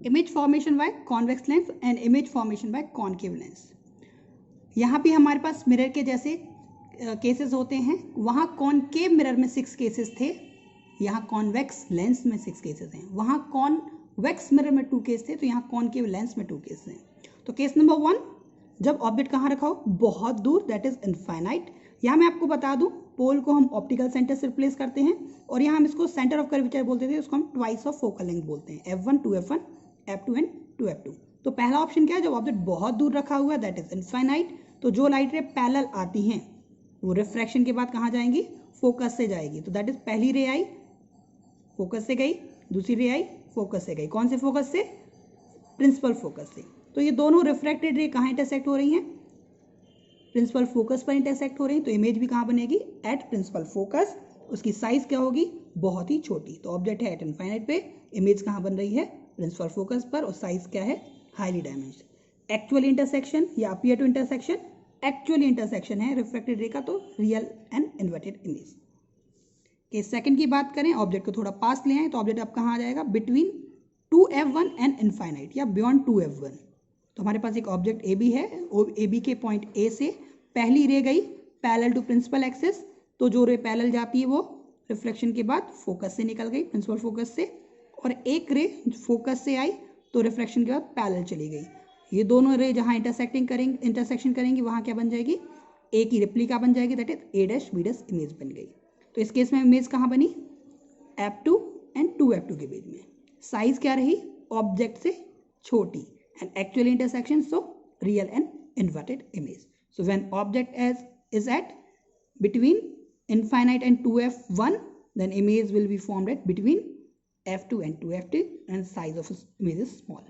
Image formation by convex lens and image formation by concave lens. यहाँ पे हमारे पास mirror के जैसे केसेस होते हैं, वहाँ कॉनकेव मिरर में 6 केसेस थे, यहाँ कॉन्वेक्स लेंस में 6 केसेस हैं। वहाँ कॉन्वेक्स मिरर में 2 केस थे, तो यहाँ कॉनकेव लेंस में 2 केस हैं। तो केस नंबर 1, जब ऑब्जेक्ट कहाँ रखा हो, बहुत दूर, दैट इज इनफाइनाइट। यहाँ मैं आपको बता दूं, पोल को हम ऑप्टिकल सेंटर से रिप्लेस करते हैं और यहाँ हम इसको सेंटर ऑफ कर्वेचर बोलते थे, उसको हम ट्वाइस ऑफ फोकल लेंथ बोलते हैं, f1 2f1 f2 and 2f2। तो पहला ऑप्शन क्या है, जब ऑब्जेक्ट बहुत दूर रखा हुआ है, दैट इज इनफाइनाइट। तो जो लाइट रे पैरेलल आती हैं वो रिफ्रैक्शन के बाद कहाँ जाएंगी, फोकस से जाएगी। तो दैट इज पहली रे आई फोकस से गई, दूसरी रे आई फोकस से गई। कौन से फोकस से, प्रिंसिपल फोकस से। तो ये दोनों रिफ्रैक्टेड रे कहाँ इंटरसेक्ट हो रही हैं, प्रिंसिपल फोकस पर इंटरसेक्ट हो रही है। तो इमेज भी कहाँ बनेगी, एट प्रिंसिपल फोकस। उसकी साइज क्या होगी, बहुत ही छोटी। तो ऑब्जेक्ट है एट इनफाइनाइट पे, इमेज कहाँ बन रही है, प्रिंसिपल फोकस पर, और साइज क्या है, हाईली डायमेंशन। एक्चुअल इंटरसेक्शन या appear to intersection, actually intersection है रिफ्रैक्टेड रे का, तो real and inverted image. Case second की बात करें, ऑब्जेक्ट को थोड़ा पास ले आए, तो ऑब्जेक्ट अब कहाँ आ जाएगा, बिटवीन 2f1 एंड इनफाइनाइट या बियॉन्ड 2f1। तो हमारे पास एक ऑब्जेक्ट ए बी है, ए बी के पॉइंट ए से पहली रे गई पैरेलल टू प्रिंसिपल एक्सिस, तो जो रे पैरेलल जाती है वो रिफ्लेक्शन के बाद फोकस से निकल गई, प्रिंसिपल फोकस से, और एक रे फोकस से आई तो रिफ्लेक्शन के बाद पैरेलल चली गई। ये दोनों रे जहाँ इंटरसेक्शन करेंगी वहाँ क्या बन जाएगी, ए की रिप्लिका बन जाएगी, that is A dash B dash image बन गई। तो इस केस में इमेज कहाँ बनी, f2 एंड 2f2 के बीच में। साइज क्या रही, ऑब्जेक्ट से छोटी, and actual intersection, so real and inverted image. So when object is at between infinite and 2f1, then image will be formed at between f2 and 2f2 and size of image is small.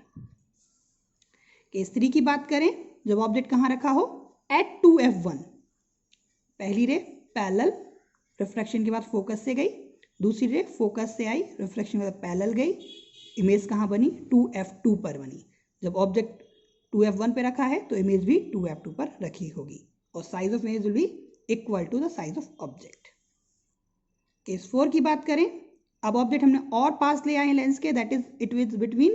Case 3 की बात करें, जब object कहाँ रखा हो, at 2f1, पहली ray parallel reflection के बाद फोकस से गई, दूसरी रे फोकस से आई रिफ्लेक्शन के बाद पैरेलल गई, इमेज कहाँ बनी, 2f2 पर बनी। जब ऑब्जेक्ट 2f1 पे रखा है तो इमेज भी 2f2 पर रखी होगी, और size of image will be equal to the size of object. Case 4 की बात करें, अब ऑब्जेक्ट हमने और पास ले आए लेंस के, that is it is between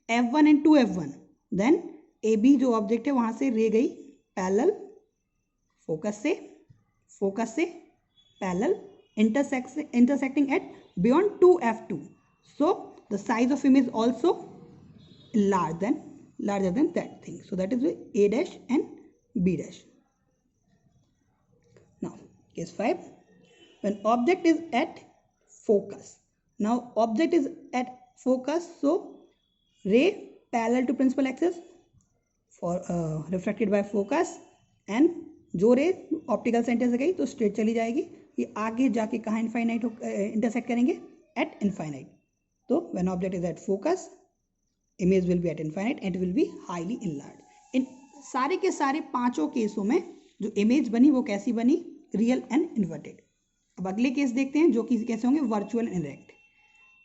f1 and 2f1, then A B जो ऑब्जेक्ट है वहां से रे गई पैरेलल फोकस से parallel intersecting at beyond 2f2, so the size of image also larger than that thing, so that is a dash and b dash. Now case 5, when object is at focus, now object is at focus, so ray parallel to principal axis for refracted by focus, and जो ray optical centre से गई तो straight चली जाएगी, ये आगे जाके कहाँ इनफाइनाइट इंटरसेक्ट करेंगे, एट इनफाइनाइट। तो when object is at focus, image will be at infinite and will be highly enlarge. इन सारे के सारे पांचों केसों में जो इमेज बनी वो कैसी बनी, रियल एंड इन्वर्टेड। अब अगले केस देखते हैं जो कि कैसे होंगे, virtual and indirect.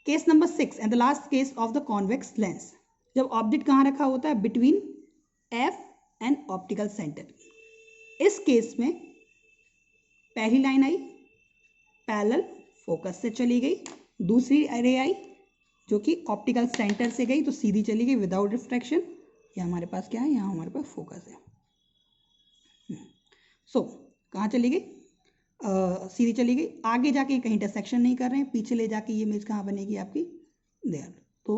Case number 6 and the last case of the convex lens, जब ऑब्जेक्ट कहाँ रखा होता है, between F and optical centre. इस केस में पहली लाइन आई पैरेलल फोकस से चली गई, दूसरी रे आई जो कि ऑप्टिकल सेंटर से गई तो सीधी चली गई विदाउट रिफ्रैक्शन। ये हमारे पास क्या है, यहाँ हमारे पास फोकस है। सो कहाँ चली गई, सीधी चली गई, आगे जाके कहीं इंटरसेक्शन नहीं कर रहे हैं, पीछे ले जाके ये इमेज कहाँ बनेगी आपकी, देयर। तो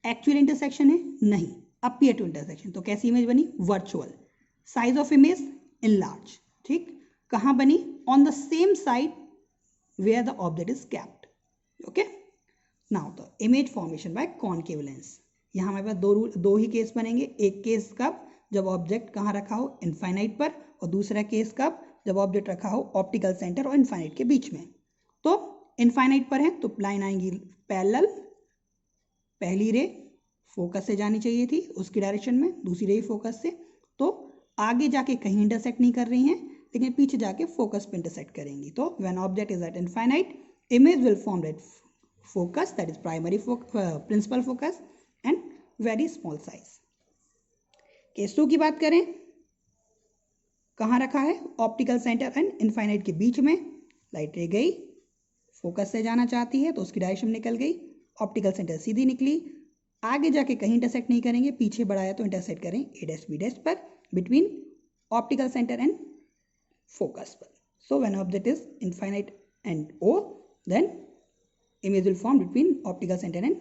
एक्चुअल इंटरसेक्शन है नहीं, अपीयर टू इंटरसेक्शन। तो कैसी इमेज बनी, virtual. Size of image enlarge, ठीक। कहाँ बनी, on the same side where the object is kept, okay. Now the image formation by concave lens. यहाँ हमारे पास दो ही केस बनेंगे। एक केस कब, जब ऑब्जेक्ट कहाँ रखा हो, इनफाइनाइट पर, और दूसरा केस कब, जब ऑब्जेक्ट रखा हो ऑप्टिकल सेंटर और इनफाइनाइट के बीच में। तो इनफाइनाइट पर है तो लाइन आएंगी पैरेलल, पहली रे फोकस से जानी चाहिए थी उसकी डायरेक्शन में, दूसरी रे फोकस से, तो आगे जाके कहीं इंटरसेक्ट नहीं कर रही हैं, लेकिन पीछे जाके फोकस पे इंटरसेक्ट करेंगी। तो when object is at infinite, image will form at focus, that is primary principal focus and very small size. Case 2 की बात करें, कहाँ रखा है, ऑप्टिकल सेंटर एंड इनफाइनाइट के बीच में, लाइट रे गई फोकस से जाना चाहती है तो उसकी डायरेक्शन निकल गई, ऑप्टिकल सेंटर सीधी निकली, आगे जाके कहीं इंटरसेक्ट नहीं करेंगे, पीछे बढ़ाया तो इंटरसेक्ट करें ए डैश बी डैश पर, between optical centre and focus पर. So when object is infinite and O, then image will form between optical center and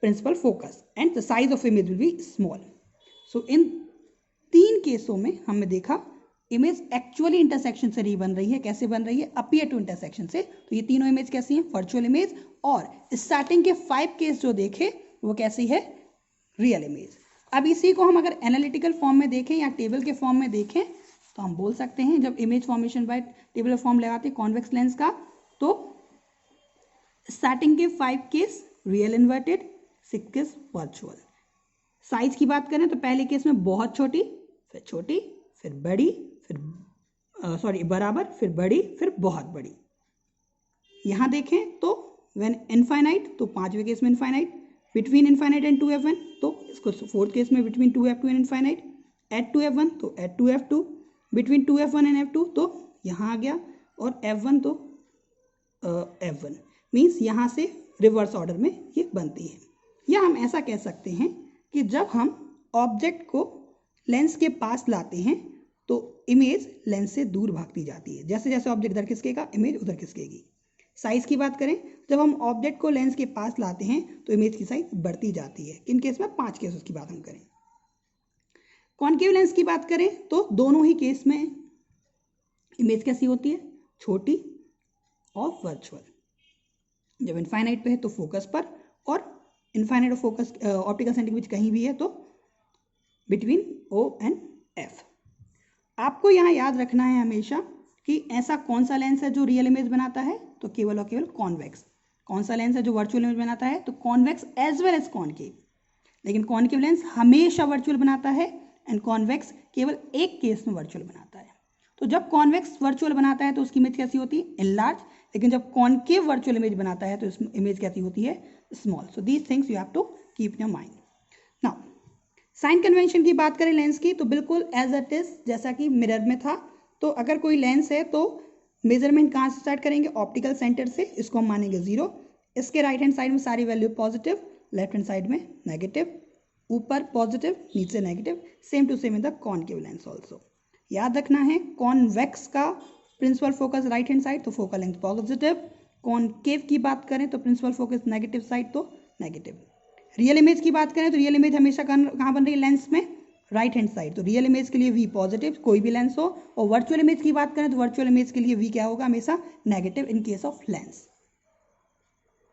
principal focus and the size of image will be small. So in 3 केसों में हमने देखा image actually intersection से नहीं बन रही है. कैसे बन रही है? अपीयर टू इंटरसेक्शन से. तो ये तीनों इमेज कैसी हैं? Virtual image. और स्टार्टिंग के 5 केस जो देखे वो कैसी है? Real image. अब इसी को हम अगर एनालिटिकल फॉर्म में देखें या टेबल के फॉर्म में देखें तो हम बोल सकते हैं जब image formation bye table form लगाते हैं कॉन्वेक्स लेंस का, तो स्टार्टिंग के 5 case real inverted, 6 case virtual. Size की बात करें तो पहले केस में बहुत छोटी, फिर बड़ी, फिर बराबर, फिर बड़ी, फिर बहुत बड़ी. यहां देखें तो व्हेन इनफाइनाइट तो 5वें केस में infinite, between infinite and 2f1 तो इसको 4th केस में between 2f2 and infinite, eight 2f1 तो eight 2f2, between 2f1 and f2 तो यहाँ आ गया, और f1 तो f1. मीन्स यहाँ से रिवर्स ऑर्डर में ये बनती है. या हम ऐसा कह सकते हैं कि जब हम ऑब्जेक्ट को लेंस के पास लाते हैं तो इमेज लेंस से दूर भागती जाती है. जैसे जैसे ऑब्जेक्ट इधर खिसकेगा इमेज उधर खिसकेगी. साइज की बात करें, जब हम ऑब्जेक्ट को लेंस के पास लाते हैं तो इमेज की साइज बढ़ती जाती है. किन केस में? 5 केसेस की बात हम करें. कॉन्केव लेंस की बात करें तो दोनों ही केस में इमेज कैसी होती है? छोटी और वर्चुअल. जब इनफाइनाइट पे है तो फोकस पर, और इनफाइनाइट और फोकस ऑप्टिकल सेंटर के बीच कहीं भी है तो बिटवीन O एंड F. आपको यहाँ याद रखना है हमेशा कि ऐसा कौन सा लेंस है जो रियल इमेज बनाता है, तो केवल और केवल कॉन्वेक्स. कौन सा लेंस है जो वर्चुअल इमेज बनाता है, तो convex as well as concave. लेकिन कॉनकेव लेंस हमेशा वर्चुअल बनाता है एंड कॉन्वेक्स केवल एक केस में वर्चुअल बनाता है. तो जब कॉन्वेक्स वर्चुअल बनाता है तो उसकी इमेज कैसी होती है? इनलार्ज. लेकिन जब कॉनकेव वर्चुअल इमेज बनाता है तो इस इमेज कैसी होती है? Small. So these things you have to keep in your mind. Now sign convention की बात करें लेंस की तो बिल्कुल एज इट इज जैसा कि मिरर में था. तो अगर कोई लेंस है तो मेजरमेंट कहाँ से स्टार्ट करेंगे? ऑप्टिकल सेंटर से. इसको हम मानेंगे 0. इसके राइट हैंड साइड में सारी value positive, left hand side में नेगेटिव, ऊपर पॉजिटिव नीचे negative. Same to same in the concave lens also. याद रखना है कॉन्वेक्स का principal focus right hand side तो फोकल लेंथ पॉजिटिव. कॉनकेव की बात करें तो प्रिंसिपल फोकस नेगेटिव साइड तो नेगेटिव. रियल इमेज की बात करें तो रियल इमेज हमेशा कहाँ बन रही है? लेंस में राइट हैंड साइड. तो रियल इमेज के लिए V पॉजिटिव कोई भी लेंस हो. और वर्चुअल इमेज की बात करें तो वर्चुअल इमेज के लिए V क्या होगा? हमेशा negative in case of lens.